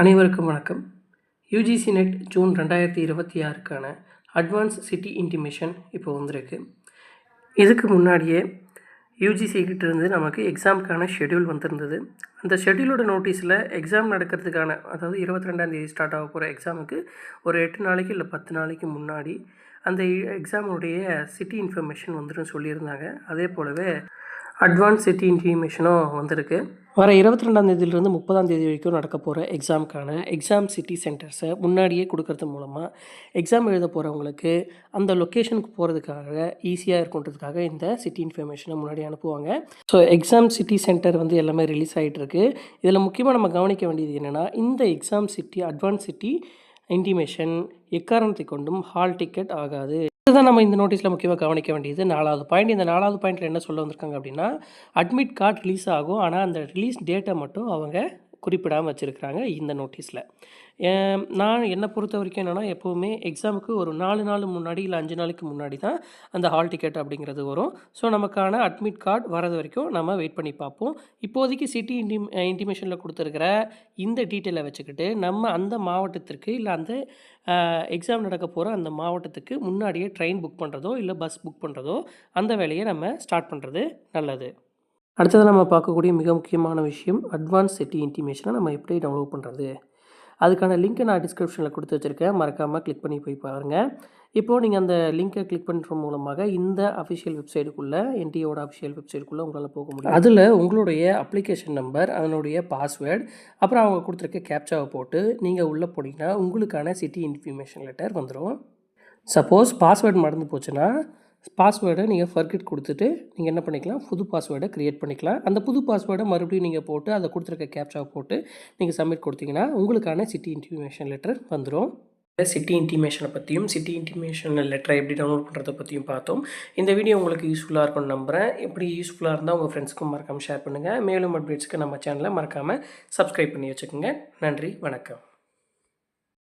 அனைவருக்கும் வணக்கம். UGC NET June 2026க்கான அட்வான்ஸ் சிட்டி இன்டிமேஷன் இப்போ வந்திருக்கு. இதுக்கு முன்னாடியே யுஜிசி கிட்டேருந்து நமக்கு எக்ஸாமுக்கான ஷெட்யூல் வந்திருந்தது. அந்த ஷெட்யூலோட நோட்டீஸில் எக்ஸாம் நடக்கிறதுக்கான, அதாவது 22ஆம் தேதி ஸ்டார்ட் ஆக போகிற எக்ஸாமுக்கு ஒரு 8 நாளைக்கு இல்லை 10 நாளைக்கு முன்னாடி அந்த எக்ஸாமுடைய சிட்டி இன்ஃபர்மேஷன் வந்துடும் சொல்லியிருந்தாங்க. அதே போலவே அட்வான்ஸ் சிட்டி இன்ஃபர்மேஷனும் வந்திருக்கு. வர 22ஆம் தேதியிலிருந்து 30ஆம் தேதி வரைக்கும் நடக்க போகிற எக்ஸாமுக்கான எக்ஸாம் சிட்டி சென்டர்ஸை முன்னாடியே கொடுக்கறது மூலமாக எக்ஸாம் எழுத போகிறவங்களுக்கு அந்த லொக்கேஷனுக்கு போகிறதுக்காக ஈஸியாக இருக்குன்றதுக்காக இந்த சிட்டி இன்ஃபர்மேஷனை முன்னாடி அனுப்புவாங்க. ஸோ எக்ஸாம் சிட்டி சென்டர் எல்லாமே ரிலீஸ் ஆகிட்டு இருக்கு. இதில் முக்கியமாக நம்ம கவனிக்க வேண்டியது என்னென்னா, இந்த exam city advance city intimation எக்காரணத்தை கொண்டும் ஹால் டிக்கெட் ஆகாது. இதுதான் நம்ம இந்த நோட்டீஸில் முக்கியமாக கவனிக்க வேண்டியது 4வது பாயிண்ட். இந்த 4வது பாயிண்டில் என்ன சொல்ல வந்திருக்காங்க அப்படின்னா, அட்மிட் கார்டு ரிலீஸ் ஆகும், ஆனால் அந்த ரிலீஸ் டேட்டை மட்டும் அவங்க குறிப்பிடாமல் வச்சுருக்கிறாங்க இந்த நோட்டீஸில். நான் என்னை பொறுத்த வரைக்கும் என்னென்னா, எப்போவுமே எக்ஸாமுக்கு ஒரு 4 நாள் முன்னாடி இல்லை 5 நாளைக்கு முன்னாடி தான் அந்த ஹால் டிக்கெட் அப்படிங்கிறது வரும். ஸோ நமக்கான அட்மிட் கார்டு வரது வரைக்கும் நம்ம வெயிட் பண்ணி பார்ப்போம். இப்போதைக்கு சிட்டி இன்டிமேஷனில் கொடுத்துருக்கிற இந்த டீட்டெயிலை வச்சுக்கிட்டு நம்ம அந்த மாவட்டத்திற்கு இல்லை அந்த எக்ஸாம் நடக்க போகிற அந்த மாவட்டத்துக்கு முன்னாடியே ட்ரெயின் புக் பண்ணுறதோ இல்லை பஸ் புக் பண்ணுறதோ அந்த வேலையை நம்ம ஸ்டார்ட் பண்ணுறது நல்லது. அடுத்தது நம்ம பார்க்கக்கூடிய மிக முக்கியமான விஷயம், அட்வான்ஸ் சிட்டி இன்டிமேஷனை நம்ம எப்படி டவுன்லோட் பண்ணுறது. அதுக்கான லிங்க்கை நான் டிஸ்கிரிப்ஷனில் கொடுத்து வச்சுருக்கேன், மறக்காமல் கிளிக் பண்ணி போய் பாருங்கள். இப்போது நீங்கள் அந்த லிங்க்கை கிளிக் பண்ணுற மூலமாக இந்த அஃபிஷியல் வெப்சைட்டுக்குள்ளே, என்டிஏவோட அஃபிஷியல் வெப்சைட்டுக்குள்ளே உங்களால் போக முடியும். அதில் உங்களுடைய அப்ளிகேஷன் நம்பர், அதனுடைய பாஸ்வேர்டு, அப்புறம் அவங்க கொடுத்துருக்க கேப்சாவை போட்டு நீங்கள் உள்ளே போனீங்கன்னா உங்களுக்கான சிட்டி இன்ஃபர்மேஷன் லெட்டர் வந்துடும். சப்போஸ் பாஸ்வேர்டு மறந்து போச்சுன்னா பாஸ்வேர்டை நீங்கள் ஃபர்கெட் கொடுத்துட்டு நீங்கள் என்ன பண்ணிக்கலாம், புது பாஸ்வேர்டை க்ரியேட் பண்ணிக்கலாம். அந்த புது பாஸ்வேர்டை மறுபடியும் நீங்கள் போட்டு அதை கொடுத்துருக்க கேப்சாவை போட்டு நீங்கள் சப்மிட் கொடுத்தீங்கன்னா உங்களுக்கான சிட்டி இன்டிமேஷன் லெட்டர் வந்துடும். சிட்டி இன்டிமேஷனை பற்றியும் சிட்டி இன்டிமேஷன் லெட்டரை எப்படி டவுன்லோட் பண்ணுறதை பற்றியும் பார்த்தோம். இந்த வீடியோ உங்களுக்கு யூஸ்ஃபுல்லாக இருக்கும்னு நம்புகிறேன். எப்படி யூஸ்ஃபுல்லாக இருந்தால் உங்கள் ஃப்ரெண்ட்ஸ்க்கும் மறக்காமல் ஷேர் பண்ணுங்கள். மேலும் அப்டேட்ஸ்க்கு நம்ம சேனலை மறக்காமல் சப்ஸ்கிரைப் பண்ணி வச்சுக்கோங்க. நன்றி, வணக்கம்.